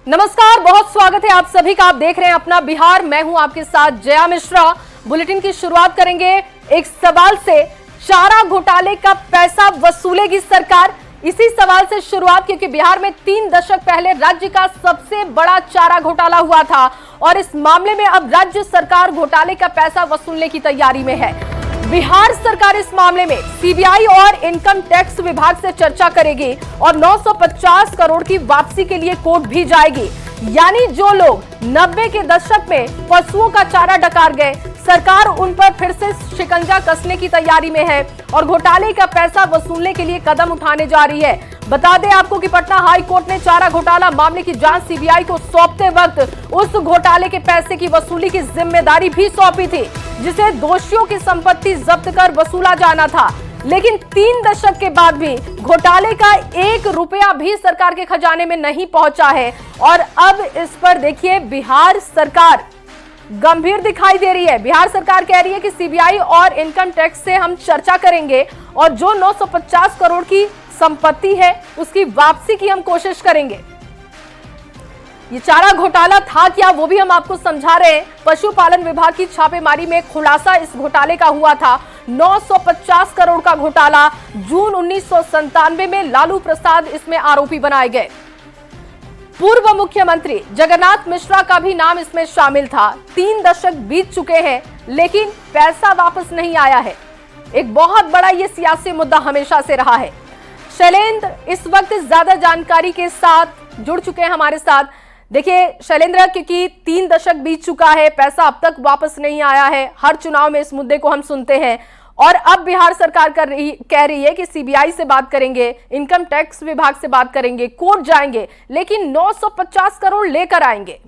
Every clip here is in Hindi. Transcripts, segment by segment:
नमस्कार, बहुत स्वागत है आप सभी का। आप देख रहे हैं अपना बिहार। मैं हूं आपके साथ जया मिश्रा। बुलेटिन की शुरुआत करेंगे एक सवाल से। चारा घोटाले का पैसा वसूलेगी सरकार? इसी सवाल से शुरुआत, क्योंकि बिहार में 3 दशक पहले राज्य का सबसे बड़ा चारा घोटाला हुआ था और इस मामले में अब राज्य सरकार घोटाले का पैसा वसूलने की तैयारी में है। बिहार सरकार इस मामले में सीबीआई और इनकम टैक्स विभाग से चर्चा करेगी और 950 करोड़ की वापसी के लिए कोर्ट भी जाएगी। यानी जो लोग 90 के दशक में पशुओं का चारा डकार गए, सरकार उन पर फिर से शिकंजा कसने की तैयारी में है और घोटाले का पैसा वसूलने के लिए कदम उठाने जा रही है। बता दें आपको कि पटना हाई कोर्ट ने चारा घोटाला मामले की जांच सीबीआई को सौंपते वक्त उस घोटाले के पैसे की वसूली की जिम्मेदारी भी सौंपी थी, जिसे दोषियों की संपत्ति जब्त कर वसूला जाना था। लेकिन 3 दशक के बाद भी घोटाले का 1 रुपया भी सरकार के खजाने में नहीं पहुंचा है और अब इस पर देखिए बिहार सरकार गंभीर दिखाई दे रही है। बिहार सरकार कह रही है कि सीबीआई और इनकम टैक्स से हम चर्चा करेंगे और जो 950 करोड़ की संपत्ति है उसकी वापसी की हम कोशिश करेंगे। ये चारा घोटाला था क्या, वो भी हम आपको समझा रहे हैं। पशुपालन विभाग की छापेमारी में खुलासा इस घोटाले का हुआ था। 950 करोड़ का घोटाला। जून 1997 में लालू प्रसाद इसमें आरोपी बनाए गए। पूर्व मुख्यमंत्री जगन्नाथ मिश्रा का भी नाम इसमें शामिल था। 3 दशक बीत चुके हैं लेकिन पैसा वापस नहीं आया है। एक बहुत बड़ा ये सियासी मुद्दा हमेशा से रहा है। शैलेंद्र इस वक्त ज्यादा जानकारी के साथ जुड़ चुके हैं हमारे साथ। देखिए शैलेंद्र, क्योंकि 3 दशक बीत चुका है, पैसा अब तक वापस नहीं आया है। हर चुनाव में इस मुद्दे को हम सुनते हैं और अब बिहार सरकार कह रही है कि सीबीआई से बात करेंगे, इनकम टैक्स विभाग से बात करेंगे, कोर्ट जाएंगे, लेकिन 950 करोड़ लेकर आएंगे।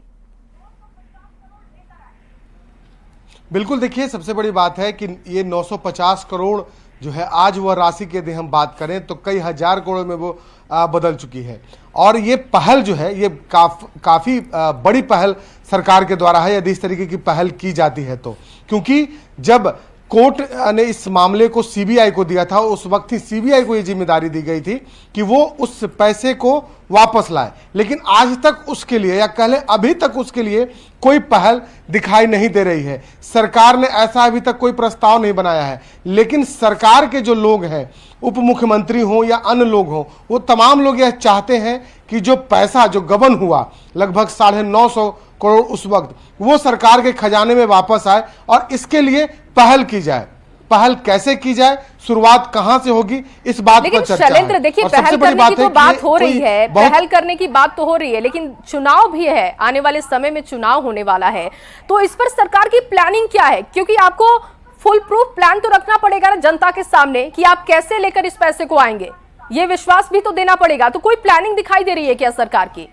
बिल्कुल, देखिए सबसे बड़ी बात है कि ये 950 करोड़ जो है, आज वह राशि की यदि हम बात करें तो कई हजार करोड़ में वो बदल चुकी है। और ये पहल जो है, ये काफ़ी बड़ी पहल सरकार के द्वारा है यदि इस तरीके की पहल की जाती है तो। क्योंकि जब कोर्ट ने इस मामले को सीबीआई को दिया था, उस वक्त ही सीबीआई को ये जिम्मेदारी दी गई थी कि वो उस पैसे को वापस लाए। लेकिन आज तक उसके लिए, या कह लें अभी तक उसके लिए कोई पहल दिखाई नहीं दे रही है। सरकार ने ऐसा अभी तक कोई प्रस्ताव नहीं बनाया है। लेकिन सरकार के जो लोग हैं, उप मुख्यमंत्री हों या अन्य लोग हों, वो तमाम लोग यह चाहते हैं कि जो पैसा जो गबन हुआ लगभग 950 करोड़ उस वक्त, वो सरकार के खजाने में वापस आए और इसके लिए पहल की जाए। पहल कैसे की जाए, शुरुआत कहां से होगी, इस बात पर चर्चा है। शैलेंद्र देखिए, पहल करने की तो बात हो रही है, पहल करने की बात तो हो रही है, लेकिन चुनाव भी है, आने वाले समय में चुनाव होने वाला है, तो इस पर सरकार की प्लानिंग क्या है? क्योंकि आपको फुल प्रूफ प्लान तो रखना पड़ेगा ना जनता के सामने कि आप कैसे लेकर इस पैसे को आएंगे, ये विश्वास भी तो देना पड़ेगा। तो कोई प्लानिंग दिखाई दे रही है क्या सरकार की?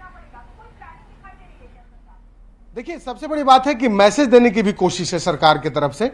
देखिए सबसे बड़ी बात है कि मैसेज देने की भी कोशिश है सरकार की तरफ से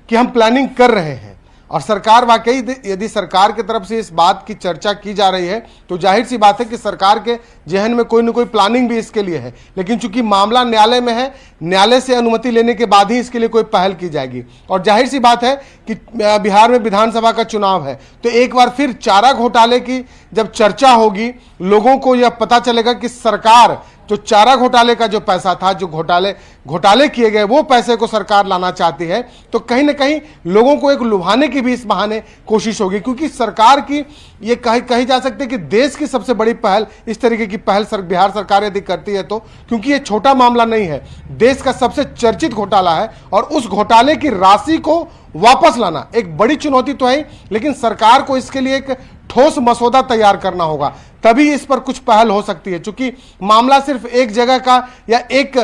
कि हम प्लानिंग कर रहे हैं। और सरकार वाकई, यदि सरकार की तरफ से इस बात की चर्चा की जा रही है तो जाहिर सी बात है कि सरकार के जहन में कोई न कोई प्लानिंग भी इसके लिए है। लेकिन चूंकि मामला न्यायालय में है, न्यायालय से अनुमति लेने के बाद ही इसके लिए कोई पहल की जाएगी। और जाहिर सी बात है कि बिहार में विधानसभा का चुनाव है, तो एक बार फिर चारा घोटाले की जब चर्चा होगी, लोगों को यह पता चलेगा कि सरकार जो चारा घोटाले का जो पैसा था, जो घोटाले किए गए, वो पैसे को सरकार लाना चाहती है, तो कहीं ना कहीं लोगों को एक लुभाने की भी इस बहाने कोशिश होगी। क्योंकि सरकार की ये कही जा सकती है कि देश की सबसे बड़ी पहल, इस तरीके की पहल बिहार सरकार यदि करती है तो, क्योंकि ये छोटा मामला नहीं है, देश का सबसे चर्चित घोटाला है और उस घोटाले की राशि को वापस लाना एक बड़ी चुनौती तो है, लेकिन सरकार को इसके लिए एक ठोस मसौदा तैयार करना होगा, तभी इस पर कुछ पहल हो सकती है। क्योंकि मामला सिर्फ एक जगह का या एक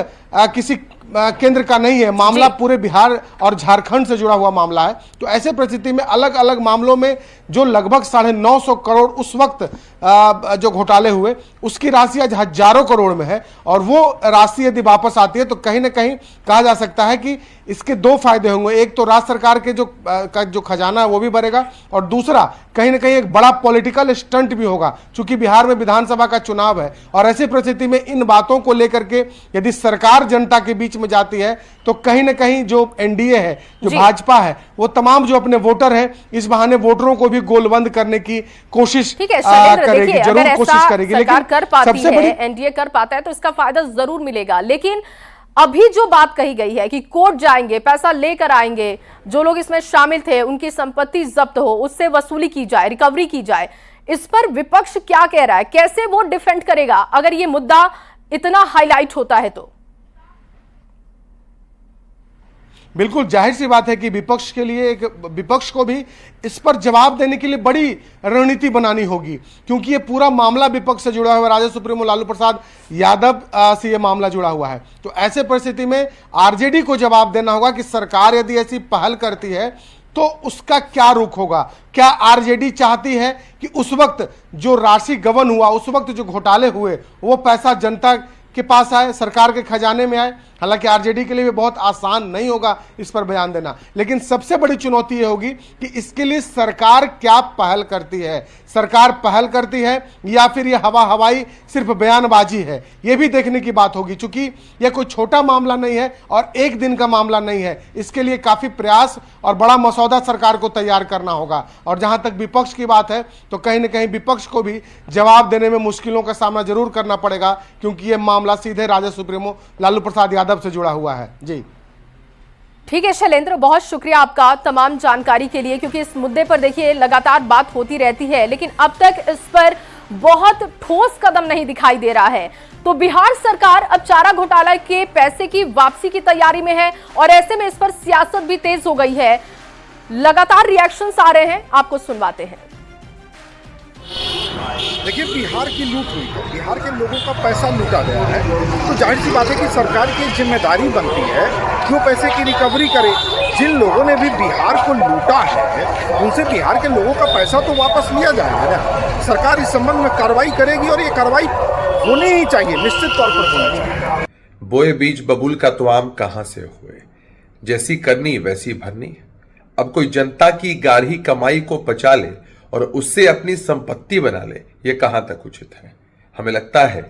किसी केंद्र का नहीं है, मामला पूरे बिहार और झारखंड से जुड़ा हुआ मामला है। तो ऐसे परिस्थिति में अलग अलग मामलों में जो लगभग 950 करोड़ उस वक्त जो घोटाले हुए, उसकी राशि आज हजारों करोड़ में है। और वो राशि यदि वापस आती है तो कहीं ना कहीं कहा जा सकता है कि इसके 2 फायदे होंगे। एक तो राज्य सरकार के जो खजाना है वो भी बढ़ेगा, और दूसरा कहीं ना कहीं एक बड़ा पॉलिटिकल स्टंट भी होगा। चूंकि बिहार में विधानसभा का चुनाव है और ऐसी परिस्थिति में इन बातों को लेकर के यदि सरकार जनता के बीच बीच में जाती है तो कहीं ना कहीं जो एनडीए है, जो जी। भाजपा है, वो तमाम जो अपने वोटर हैं, इस बहाने वोटरों को भी गोलबंद करने की कोशिश ठीक है शैलेंद्र, करेगी, देखिए जरूर अगर कोशिश ऐसा करेगी। सरकार लेकिन कर पाती सबसे बड़ी है, एनडीए कर पाता है तो इसका फायदा जरूर मिलेगा। लेकिन अभी जो बात कही गई है कि कोर्ट जाएंगे, पैसा लेकर आएंगे, जो लोग इसमें शामिल थे उनकी संपत्ति जब्त हो, उससे वसूली की जाए, रिकवरी की जाए, इस पर विपक्ष क्या कह रहा है? कैसे वो डिफेंड करेगा अगर ये मुद्दा इतना हाईलाइट होता है तो? बिल्कुल जाहिर सी बात है कि विपक्ष के लिए, विपक्ष को भी इस पर जवाब देने के लिए बड़ी रणनीति बनानी होगी, क्योंकि ये पूरा मामला विपक्ष से जुड़ा हुआ है। राजद सुप्रीमो लालू प्रसाद यादव से ये मामला जुड़ा हुआ है। तो ऐसे परिस्थिति में आरजेडी को जवाब देना होगा कि सरकार यदि ऐसी पहल करती है तो उसका क्या रुख होगा। क्या आरजेडी चाहती है कि उस वक्त जो राशि गबन हुआ, उस वक्त जो घोटाले हुए, वो पैसा जनता के पास आए, सरकार के खजाने में आए? हालांकि आरजेडी के लिए भी बहुत आसान नहीं होगा इस पर बयान देना, लेकिन सबसे बड़ी चुनौती यह होगी कि इसके लिए सरकार क्या पहल करती है। सरकार पहल करती है या फिर यह हवाई सिर्फ बयानबाजी है, यह भी देखने की बात होगी। चूंकि यह कोई छोटा मामला नहीं है और एक दिन का मामला नहीं है, इसके लिए काफी प्रयास और बड़ा मसौदा सरकार को तैयार करना होगा। और जहां तक विपक्ष की बात है तो कहीं ना कहीं विपक्ष को भी जवाब देने में मुश्किलों का सामना जरूर करना पड़ेगा, क्योंकि यह मामला सीधे राजद सुप्रीमो लालू प्रसाद यादव से जुड़ा हुआ है। जी ठीक है शैलेंद्र, बहुत शुक्रिया आपका तमाम जानकारी के लिए, क्योंकि इस मुद्दे पर देखिए लगातार बात होती रहती है लेकिन अब तक इस पर बहुत ठोस कदम नहीं दिखाई दे रहा है। तो बिहार सरकार अब चारा घोटाला के पैसे की वापसी की तैयारी में है और ऐसे में इस पर सियासत भी तेज हो गई है। लगातार रिएक्शंस आ रहे हैं, आपको सुनवाते हैं। देखिए बिहार की लूट हुई है, बिहार के लोगों का पैसा लूटा गया है, तो जाहिर सी बात है कि सरकार की जिम्मेदारी बनती है कि वो पैसे की रिकवरी करे। जिन लोगों ने भी बिहार को लूटा है उनसे बिहार के लोगों का पैसा तो वापस लिया जाएगा ना। सरकार इस संबंध में कार्रवाई करेगी और ये कार्रवाई होनी ही चाहिए, निश्चित तौर पर होनी चाहिए। बोए बीज बबूल का तो आम कहाँ से हुए, जैसी करनी वैसी भरनी। अब कोई जनता की गाढ़ी कमाई को पचा ले और उससे अपनी संपत्ति बना ले, ये कहां तक उचित है। हमें लगता है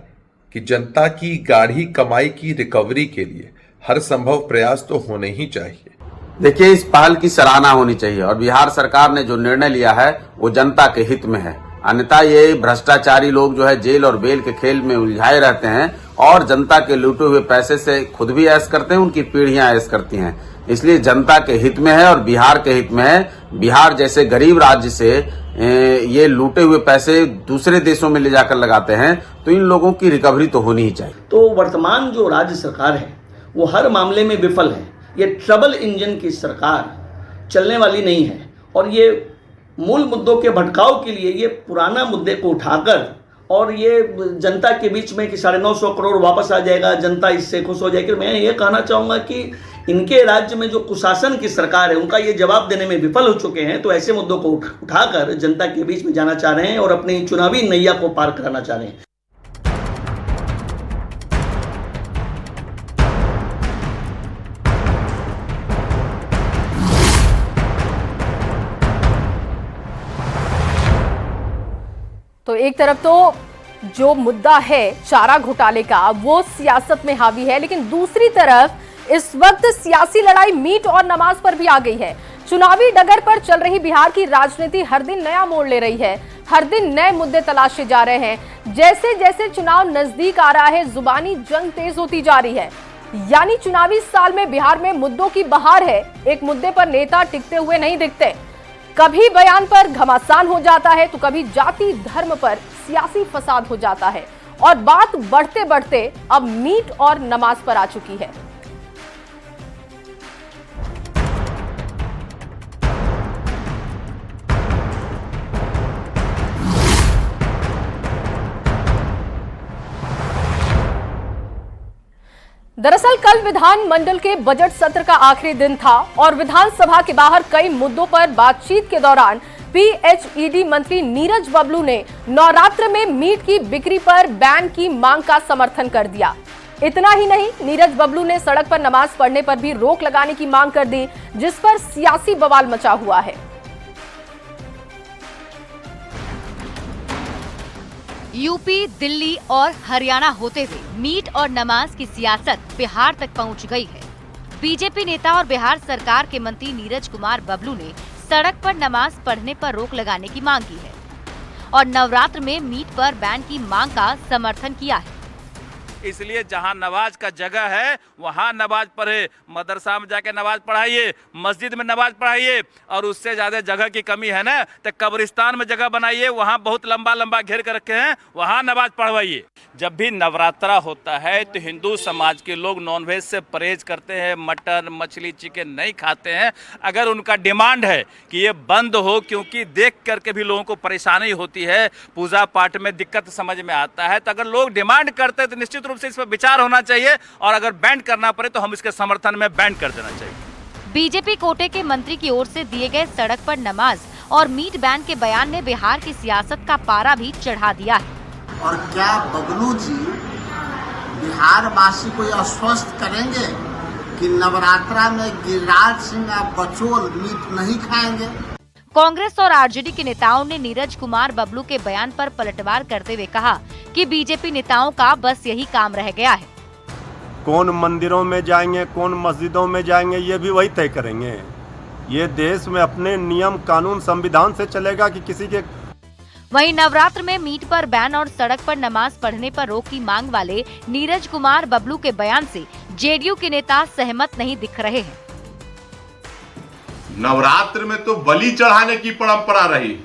कि जनता की गाढ़ी कमाई की रिकवरी के लिए हर संभव प्रयास तो होने ही चाहिए। देखिए इस पहल की सराहना होनी चाहिए और बिहार सरकार ने जो निर्णय लिया है वो जनता के हित में है। अन्यथा ये भ्रष्टाचारी लोग जो है जेल और बेल के खेल में उलझाए रहते हैं और जनता के लूटे हुए पैसे से खुद भी ऐश करते हैं, उनकी पीढ़ियां ऐश करती हैं। इसलिए जनता के हित में है और बिहार के हित में है। बिहार जैसे गरीब राज्य से ये लूटे हुए पैसे दूसरे देशों में ले जाकर लगाते हैं, तो इन लोगों की रिकवरी तो होनी ही चाहिए। तो वर्तमान जो राज्य सरकार है वो हर मामले में विफल है। ये ट्रबल इंजन की सरकार चलने वाली नहीं है और ये मूल मुद्दों के भटकाव के लिए ये पुराना मुद्दे को उठाकर और ये जनता के बीच में कि 950 करोड़ वापस आ जाएगा, जनता इससे खुश हो जाएगी। मैं ये कहना चाहूँगा कि इनके राज्य में जो कुशासन की सरकार है उनका ये जवाब देने में विफल हो चुके हैं, तो ऐसे मुद्दों को उठाकर जनता के बीच में जाना चाह रहे हैं और अपनी चुनावी नैया को पार कराना चाह रहे हैं। तो एक तरफ तो जो मुद्दा है चारा घोटाले का वो सियासत में हावी है, लेकिन दूसरी तरफ इस वक्त सियासी लड़ाई मीट और नमाज पर भी आ गई है। चुनावी डगर पर चल रही बिहार की राजनीति हर दिन नया मोड़ ले रही है, हर दिन नए मुद्दे तलाशे जा रहे हैं। जैसे जैसे चुनाव नजदीक आ रहा है जुबानी जंग तेज होती जा रही है, यानी चुनावी साल में बिहार में मुद्दों की बहार है। एक मुद्दे पर नेता टिकते हुए नहीं दिखते, कभी बयान पर घमासान हो जाता है तो कभी जाति धर्म पर सियासी फसाद हो जाता है और बात बढ़ते बढ़ते अब मीट और नमाज पर आ चुकी है। दरअसल कल विधान मंडल के बजट सत्र का आखिरी दिन था और विधानसभा के बाहर कई मुद्दों पर बातचीत के दौरान पीएचईडी मंत्री नीरज बबलू ने नवरात्र में मीट की बिक्री पर बैन की मांग का समर्थन कर दिया। इतना ही नहीं, नीरज बबलू ने सड़क पर नमाज पढ़ने पर भी रोक लगाने की मांग कर दी, जिस पर सियासी बवाल मचा हुआ है। यूपी, दिल्ली और हरियाणा होते हुए मीट और नमाज की सियासत बिहार तक पहुंच गई है। बीजेपी नेता और बिहार सरकार के मंत्री नीरज कुमार बबलू ने सड़क पर नमाज पढ़ने पर रोक लगाने की मांग की है और नवरात्र में मीट पर बैन की मांग का समर्थन किया है। इसलिए जहां नमाज का जगह है वहां नमाज पढ़े, मदरसा में जाके नमाज पढ़ाइए, मस्जिद में नमाज पढ़ाइए, और उससे ज़्यादा जगह की कमी है ना तो कब्रिस्तान में जगह बनाइए, वहां बहुत लंबा लंबा घेर कर रखे हैं, वहां नमाज पढ़वाइए। जब भी नवरात्रा होता है तो हिंदू समाज के लोग नॉनवेज से परहेज करते हैं, मटन मछली चिकन नहीं खाते हैं। अगर उनका डिमांड है कि ये बंद हो, क्योंकि देख करके भी लोगों को परेशानी होती है, पूजा पाठ में दिक्कत समझ में आता है, तो अगर लोग डिमांड करते हैं तो निश्चित रूप से इस पर विचार होना चाहिए, और अगर बैन करना पड़े तो हम इसके समर्थन में बैन कर देना चाहिए। बीजेपी कोटे के मंत्री की ओर से दिए गए सड़क पर नमाज और मीट बैन के बयान ने बिहार की सियासत का पारा भी चढ़ा दिया है। और क्या बबलू जी बिहार वासी को आश्वस्त करेंगे कि नवरात्रा में गिरिराज सिंह और बचोल मीट नहीं खाएंगे? कांग्रेस और आरजेडी के नेताओं ने नीरज कुमार बबलू के बयान पर पलटवार करते हुए कहा कि बीजेपी नेताओं का बस यही काम रह गया है। कौन मंदिरों में जाएंगे, कौन मस्जिदों में जाएंगे, ये भी वही तय करेंगे। ये देश में अपने नियम कानून संविधान से चलेगा कि किसी के। वहीं नवरात्र में मीट पर बैन और सड़क पर नमाज पढ़ने पर रोक की मांग वाले नीरज कुमार बबलू के बयान से जेडीयू के नेता सहमत नहीं दिख रहे हैं। नवरात्र में तो बलि चढ़ाने की परंपरा रही,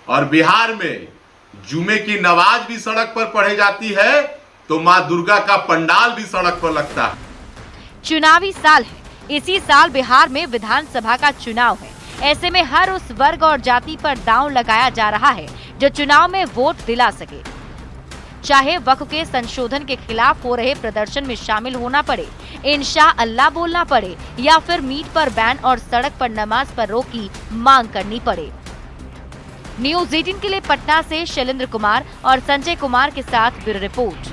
और बिहार में जुमे की नमाज भी सड़क पर पढ़ी जाती है, तो माँ दुर्गा का पंडाल भी सड़क पर लगता है। चुनावी साल है, इसी साल बिहार में विधानसभा का चुनाव है। ऐसे में हर उस वर्ग और जाति पर दांव लगाया जा रहा है जो चुनाव में वोट दिला सके, चाहे वक्फ के संशोधन के खिलाफ हो रहे प्रदर्शन में शामिल होना पड़े, इंशाअल्लाह बोलना पड़े, या फिर मीट पर बैन और सड़क पर नमाज पर रोक की मांग करनी पड़े। न्यूज़ 18 के लिए पटना से शैलेंद्र कुमार और संजय कुमार के साथ ब्यूरो रिपोर्ट।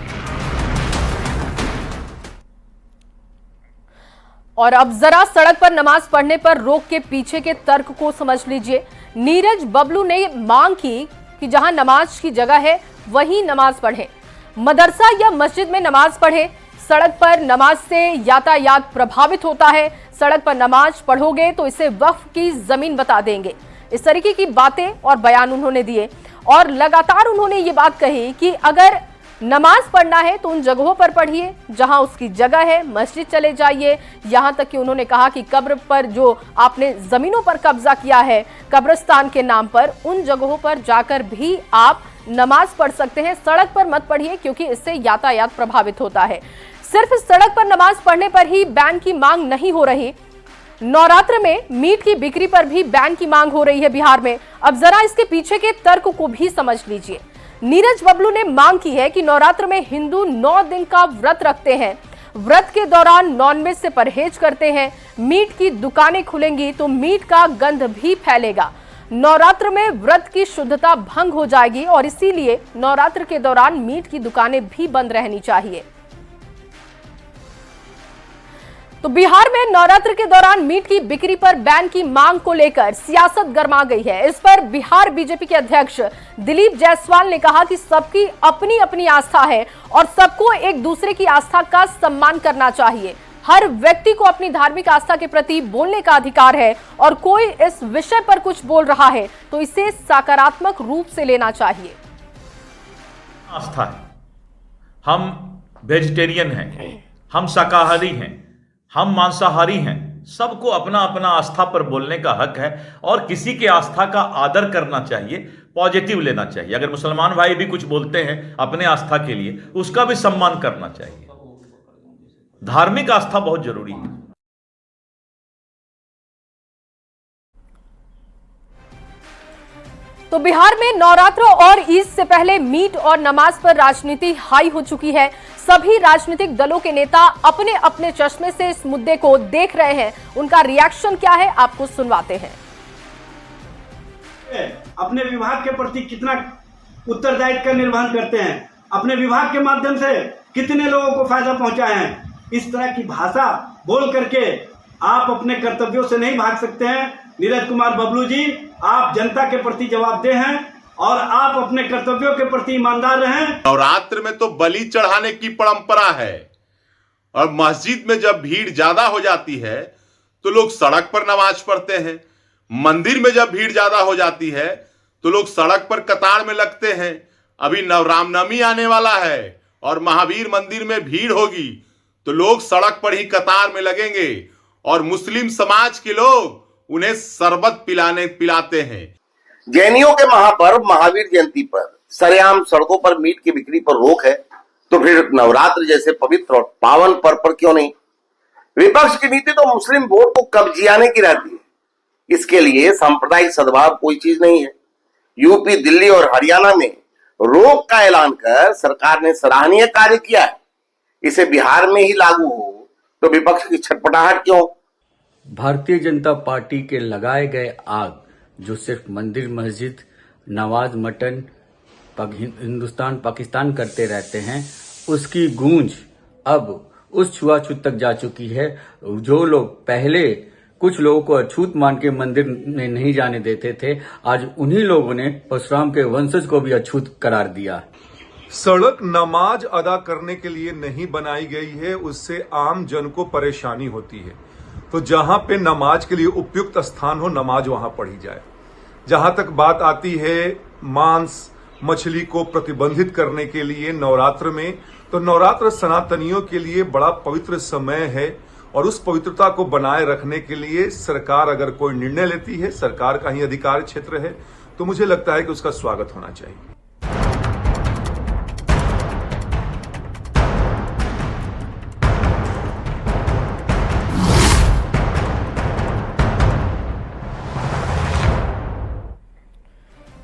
और अब जरा सड़क पर नमाज पढ़ने पर रोक के पीछे के तर्क को समझ लीजिए। नीरज बबलू ने मांग की कि जहां नमाज की जगह है वहीं नमाज पढ़े, मदरसा या मस्जिद में नमाज पढ़े। सड़क पर नमाज से यातायात प्रभावित होता है, सड़क पर नमाज पढ़ोगे तो इसे वक्फ की जमीन बता देंगे। इस तरीके की बातें और बयान उन्होंने दिए, और लगातार उन्होंने ये बात कही कि अगर नमाज पढ़ना है तो उन जगहों पर पढ़िए जहां उसकी जगह है, मस्जिद चले जाइए। यहां तक कि उन्होंने कहा कि कब्र पर जो आपने जमीनों पर कब्जा किया है कब्रिस्तान के नाम पर, उन जगहों पर जाकर भी आप नमाज पढ़ सकते हैं, सड़क पर मत पढ़िए क्योंकि इससे यातायात प्रभावित होता है। सिर्फ सड़क पर नमाज पढ़ने पर ही बैन की मांग नहीं हो रही, नवरात्र में मीट की बिक्री पर भी बैन की मांग हो रही है बिहार में। अब जरा इसके पीछे के तर्क को भी समझ लीजिए। नीरज बबलू ने मांग की है कि नवरात्र में हिंदू 9 दिन का व्रत रखते हैं, व्रत के दौरान नॉनवेज से परहेज करते हैं, मीट की दुकानें खुलेंगी तो मीट का गंध भी फैलेगा, नवरात्र में व्रत की शुद्धता भंग हो जाएगी और इसीलिए नवरात्र के दौरान मीट की दुकानें भी बंद रहनी चाहिए। तो बिहार में नवरात्र के दौरान मीट की बिक्री पर बैन की मांग को लेकर सियासत गर्मा गई है। इस पर बिहार बीजेपी के अध्यक्ष दिलीप जायसवाल ने कहा कि सबकी अपनी अपनी आस्था है और सबको एक दूसरे की आस्था का सम्मान करना चाहिए। हर व्यक्ति को अपनी धार्मिक आस्था के प्रति बोलने का अधिकार है और कोई इस विषय पर कुछ बोल रहा है तो इसे सकारात्मक रूप से लेना चाहिए। आस्था है, हम वेजिटेरियन हैं, हम शाकाहारी हैं, हम मांसाहारी हैं, सबको अपना अपना आस्था पर बोलने का हक है और किसी के आस्था का आदर करना चाहिए, पॉजिटिव लेना चाहिए। अगर मुसलमान भाई भी कुछ बोलते हैं अपने आस्था के लिए, उसका भी सम्मान करना चाहिए। धार्मिक आस्था बहुत जरूरी है। तो बिहार में नवरात्र और ईद से पहले मीट और नमाज पर राजनीति हाई हो चुकी है। सभी राजनीतिक दलों के नेता अपने अपने चश्मे से इस मुद्दे को देख रहे हैं। उनका रिएक्शन क्या है आपको सुनवाते हैं। अपने विभाग के प्रति कितना उत्तरदायित्व का निर्वहन करते हैं, अपने विभाग के माध्यम से कितने लोगों को फायदा पहुंचाए हैं। इस तरह की भाषा बोल करके आप अपने कर्तव्यों से नहीं भाग सकते हैं। नीरज कुमार बबलू जी, आप जनता के प्रति जवाबदेह हैं और आप अपने कर्तव्यों के प्रति ईमानदार रहें। नवरात्र में तो बलि चढ़ाने की परंपरा है और मस्जिद में जब भीड़ ज्यादा हो जाती है तो लोग सड़क पर नमाज पढ़ते हैं। मंदिर में जब भीड़ ज्यादा हो जाती है तो लोग सड़क पर कतार में लगते हैं। अभी रामनवमी आने वाला है और महावीर मंदिर में भीड़ होगी तो लोग सड़क पर ही कतार में लगेंगे और मुस्लिम समाज के लोग उन्हें शरबत पिलाते हैं। जैनियों के महापर्व महावीर जयंती पर सरेआम सड़कों पर मीट की बिक्री पर रोक है, तो फिर नवरात्र जैसे पवित्र और पावन पर्व पर क्यों नहीं? विपक्ष की नीति तो मुस्लिम वोट को कब्जियाने की रहती है। इसके लिए सांप्रदायिक सद्भाव कोई चीज नहीं है। यूपी, दिल्ली और हरियाणा में रोक का ऐलान कर सरकार ने सराहनीय कार्य किया है। इसे बिहार में ही लागू हो तो विपक्ष की छटपटाहट क्यों? भारतीय जनता पार्टी के लगाए गए आग जो सिर्फ मंदिर, मस्जिद, नमाज, मटन, हिंदुस्तान पाकिस्तान करते रहते हैं, उसकी गूंज अब उस छुआछूत तक जा चुकी है। जो लोग पहले कुछ लोगों को अछूत मान के मंदिर में नहीं जाने देते थे, आज उन्हीं लोगों ने परशुराम के वंशज को भी अछूत करार दिया। सड़क नमाज अदा करने के लिए नहीं बनाई गई है, उससे आम जन को परेशानी होती है। तो जहां पे नमाज के लिए उपयुक्त स्थान हो, नमाज वहां पढ़ी जाए। जहां तक बात आती है मांस मछली को प्रतिबंधित करने के लिए नवरात्र में, तो नवरात्र सनातनियों के लिए बड़ा पवित्र समय है और उस पवित्रता को बनाए रखने के लिए सरकार अगर कोई निर्णय लेती है, सरकार का ही अधिकार क्षेत्र है, तो मुझे लगता है कि उसका स्वागत होना चाहिए।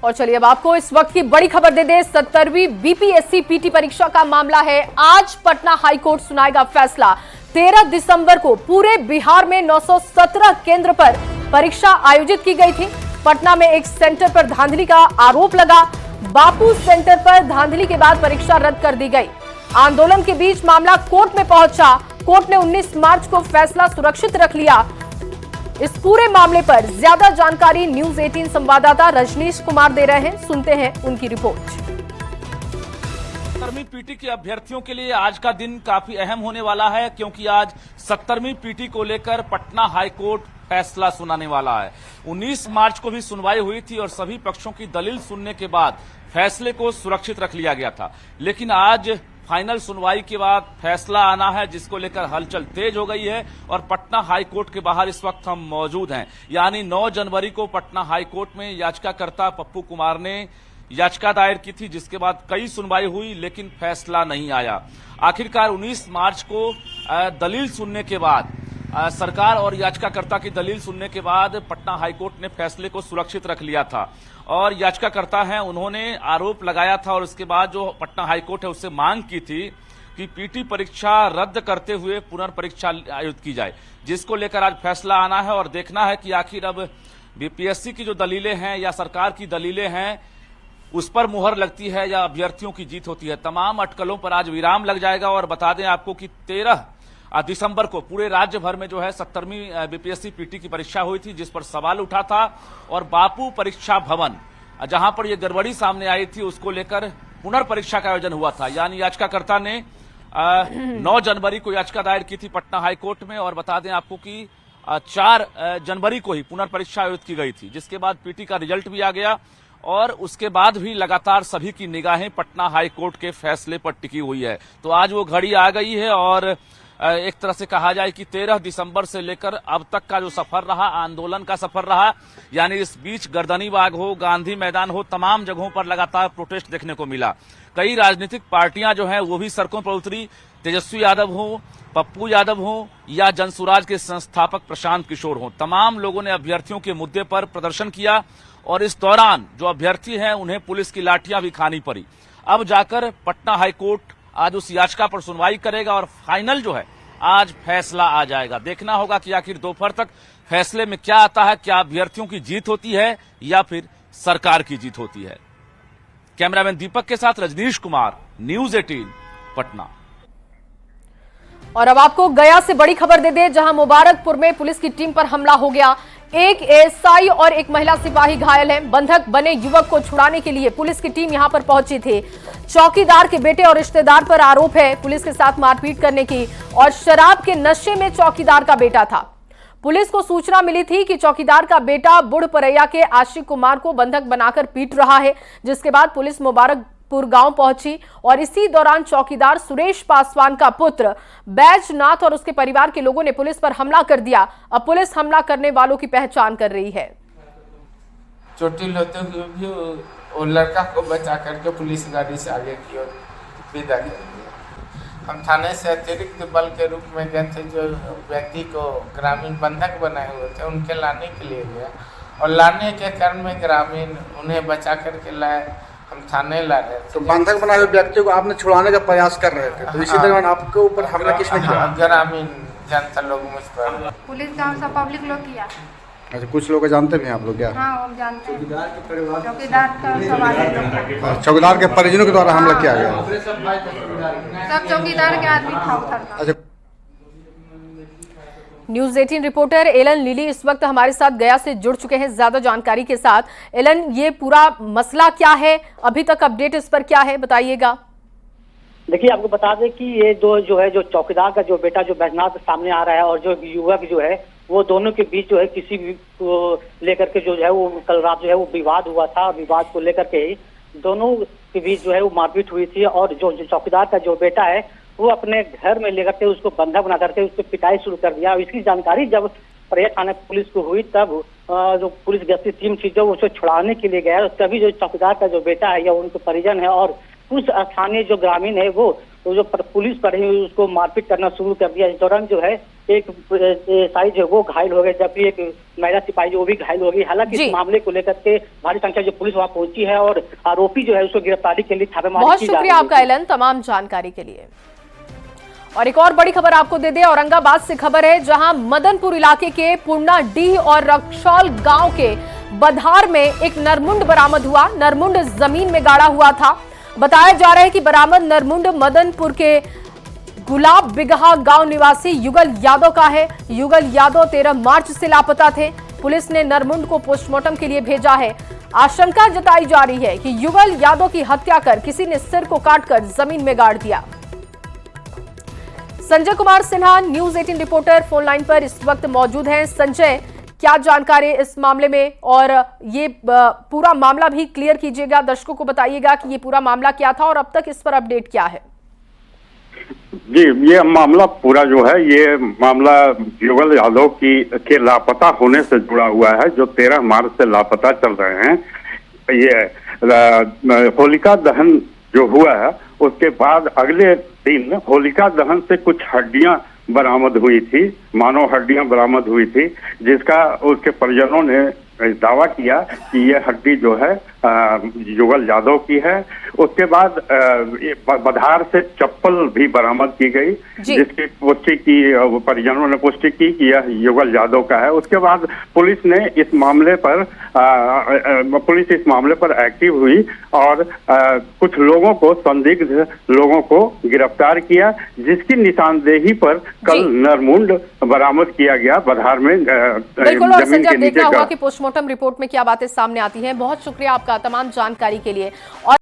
और चलिए अब आपको इस वक्त की बड़ी खबर दे दे। 70वीं बीपीएससी पीटी परीक्षा का मामला है। आज पटना हाईकोर्ट सुनाएगा फैसला। 13 दिसंबर को पूरे बिहार में 917 केंद्र पर परीक्षा आयोजित की गई थी। पटना में एक सेंटर पर धांधली का आरोप लगा। बापू सेंटर पर धांधली के बाद परीक्षा रद्द कर दी गई। आंदोलन के बीच मामला कोर्ट में पहुंचा। कोर्ट ने 19 मार्च को फैसला सुरक्षित रख लिया। इस पूरे मामले पर ज्यादा जानकारी न्यूज 18 संवाददाता रजनीश कुमार दे रहे हैं। सुनते हैं उनकी रिपोर्ट। 70वीं पीटी के अभ्यर्थियों के लिए आज का दिन काफी अहम होने वाला है, क्योंकि आज 70वीं पीटी को लेकर पटना हाईकोर्ट फैसला सुनाने वाला है। 19 मार्च को भी सुनवाई हुई थी और सभी पक्षों की दलील सुनने के बाद फैसले को सुरक्षित रख लिया गया था। लेकिन आज फाइनल सुनवाई के बाद फैसला आना है, जिसको लेकर हलचल तेज हो गई है और पटना हाईकोर्ट के बाहर इस वक्त हम मौजूद हैं। यानी 9 जनवरी को पटना हाईकोर्ट में याचिकाकर्ता पप्पू कुमार ने याचिका दायर की थी, जिसके बाद कई सुनवाई हुई लेकिन फैसला नहीं आया। आखिरकार 19 मार्च को दलील सुनने के बाद, सरकार और याचिकाकर्ता की दलील सुनने के बाद पटना हाईकोर्ट ने फैसले को सुरक्षित रख लिया था। और याचिकाकर्ता हैं, उन्होंने आरोप लगाया था और उसके बाद जो पटना हाईकोर्ट है उससे मांग की थी कि पीटी परीक्षा रद्द करते हुए पुनर्परीक्षा आयोजित की जाए, जिसको लेकर आज फैसला आना है और देखना है कि आखिर अब बीपीएससी की जो दलीलें हैं या सरकार की दलीलें हैं उस पर मुहर लगती है या अभ्यर्थियों की जीत होती है। तमाम अटकलों पर आज विराम लग जाएगा। और बता दें आपको कि 13 दिसंबर को पूरे राज्य भर में जो है 70वीं बीपीएससी पीटी की परीक्षा हुई थी, जिस पर सवाल उठा था। और बापू परीक्षा भवन जहां पर यह गड़बड़ी सामने आई थी, उसको लेकर पुनर्परीक्षा का आयोजन हुआ था। यानी याचिकाकर्ता ने 9 जनवरी को याचिका दायर की थी पटना हाईकोर्ट में। और बता दें आपको कि 4 जनवरी को ही पुनर्परीक्षा आयोजित की गई थी, जिसके बाद पीटी का रिजल्ट भी आ गया। और उसके बाद भी लगातार सभी की निगाहें पटना हाईकोर्ट के फैसले पर टिकी हुई है। तो आज वो घड़ी आ गई है और एक तरह से कहा जाए कि 13 दिसंबर से लेकर अब तक का जो सफर रहा, आंदोलन का सफर रहा, यानी इस बीच गर्दनी बाग हो, गांधी मैदान हो, तमाम जगहों पर लगातार प्रोटेस्ट देखने को मिला। कई राजनीतिक पार्टियां जो हैं वो भी सड़कों पर उतरी। तेजस्वी यादव हो, पप्पू यादव हो या जनसुराज के संस्थापक प्रशांत किशोर हो, तमाम लोगों ने अभ्यर्थियों के मुद्दे पर प्रदर्शन किया। और इस दौरान जो अभ्यर्थी हैं उन्हें पुलिस की लाठियां भी खानी पड़ी। अब जाकर पटना हाईकोर्ट आज उस याचिका पर सुनवाई करेगा और फाइनल जो है आज फैसला आ जाएगा। देखना होगा कि आखिर दोपहर तक फैसले में क्या आता है, क्या अभ्यर्थियों की जीत होती है या फिर सरकार की जीत होती है। कैमरामैन दीपक के साथ रजनीश कुमार, न्यूज 18 पटना। और अब आपको गया से बड़ी खबर दे दे, जहां मुबारकपुर में पुलिस की टीम पर हमला हो गया। एक एएसआई और एक महिला सिपाही घायल हैं। बंधक बने युवक को छुड़ाने के लिए पुलिस की टीम यहां पर पहुंची थी। चौकीदार के बेटे और रिश्तेदार पर आरोप है पुलिस के साथ मारपीट करने की और शराब के नशे में चौकीदार का बेटा था। पुलिस को सूचना मिली थी कि चौकीदार का बेटा बुढ़परैया के आशिक कुमार को बंधक बनाकर पीट रहा है, जिसके बाद पुलिस मुबारकपुर गांव पहुंची और इसी दौरान चौकीदार सुरेश पासवान का पुत्र बैजनाथ और उसके परिवार के लोगों ने पुलिस पर हमला कर दिया। अब पुलिस हमला करने वालों की पहचान कर रही है। चोटिल होते हुए भी वो लड़का को बचा करके पुलिस गाड़ी से आगे की ओर विदा कर दिया। हम थाने से अतिरिक्त बल के रूप में गए थे, जो व्यक्ति को ग्रामीण बंधक बनाए हुए थे उनके लाने के लिए गया और लाने के क्रम में ग्रामीण उन्हें बचा करके लाए, हम थाने ला रहे थे। तो बंधक बनाए हुए व्यक्ति को आपने छुड़ाने का प्रयास कर रहे थे, तो इसी दौरान आपके ऊपर हमला किसने किया? ग्रामीण जनता लोग मुझ पर। पुलिस गाँव से पब्लिक लोग किया। अच्छा, कुछ लोग जानते भी हैं आप लोग क्या? हाँ, हम जानते हैं। चौकीदार का सवाल है। चौकीदार के परिजनों के द्वारा हमला किया गया। सब चौकीदार के आदमी था उधर। अच्छा, न्यूज 18 रिपोर्टर एलन लिली इस वक्त हमारे साथ गया से जुड़ चुके हैं ज्यादा जानकारी के साथ। एलन, ये पूरा मसला क्या है, अभी तक अपडेट इस पर क्या है, बताइएगा। देखिए, आपको बता दें कि ये जो चौकीदार का जो बेटा जो बैजनाथ सामने आ रहा है और जो युवक जो है वो दोनों के बीच जो है किसी भी को लेकर के जो है वो कल रात जो है वो विवाद हुआ था। विवाद को लेकर के ही दोनों के बीच जो है वो मारपीट हुई थी और जो चौकीदार का जो बेटा है वो अपने घर में लेकर के उसको बंधक बना करके उसको पिटाई शुरू कर दिया। इसकी जानकारी जब परैया थाना पुलिस को हुई तब जो पुलिस गश्ती टीम थी जो उसको छुड़ाने के लिए गया, तभी जो चौकीदार का जो बेटा है या उनके परिजन है और कुछ स्थानीय जो ग्रामीण है वो जो पुलिस पर ही उसको मारपीट करना शुरू कर दिया। इस दौरान जो है एक एएसआई जो वो घायल हो गए, जबकि एक महिला सिपाही जो वो भी घायल हो गई। हालांकि इस मामले को लेकर के भारी संख्या जो पुलिस वहां पहुंची है और आरोपी जो है उसको गिरफ्तारी के लिए छापेमारी की जा रही है। बहुत शुक्रिया आपका एलन तमाम जानकारी के लिए। और एक और बड़ी खबर आपको दे दे, औरंगाबाद से खबर है जहां मदनपुर इलाके के पूर्णाडीह और रक्सौल गांव के बधार में एक नरमुंड बरामद हुआ। नरमुंड जमीन में गाड़ा हुआ था। बताया जा रहा है कि बरामद नरमुंड मदनपुर के गुलाब बिगहा गांव निवासी युगल यादव का है। युगल यादव 13 मार्च से लापता थे। पुलिस ने नरमुंड को पोस्टमार्टम के लिए भेजा है। आशंका जताई जा रही है कि युगल यादव की हत्या कर किसी ने सिर को काटकर जमीन में गाड़ दिया। Sanjay Kumar Sinha news 18 reporter phone line पर इस वक्त मौजूद हैं। संजय, क्या जानकारी इस मामले में, और ये पूरा मामला भी क्लियर कीजिएगा, दर्शकों को बताइएगा कि ये पूरा मामला क्या था और अब तक इस पर अपडेट क्या है। जी, ये मामला पूरा जो है ये मामला युगल यादव के लापता होने से जुड़ा हुआ है, जो 13 मार्च से लापता चल रहे हैं। ये होलिका दहन जो हुआ है उसके बाद अगले दिन होलिका दहन से कुछ हड्डियां बरामद हुई थी, मानव हड्डियां बरामद हुई थी, जिसका उसके परिजनों ने दावा किया कि ये हड्डी जो है युगल यादव की है। उसके बाद बधार से चप्पल भी बरामद की गई, जिसकी पुष्टि की परिजनों ने पुष्टि की कि यह युगल यादव का है। उसके बाद पुलिस इस मामले पर एक्टिव हुई और कुछ लोगों को, संदिग्ध लोगों को गिरफ्तार किया, जिसकी निशानदेही पर कल नरमुंड बरामद किया गया बधार में। बिल्कुल, और संजय देखना होगा कि पोस्टमार्टम रिपोर्ट में क्या बातें सामने आती हैं। बहुत शुक्रिया आपका तमाम जानकारी के लिए। और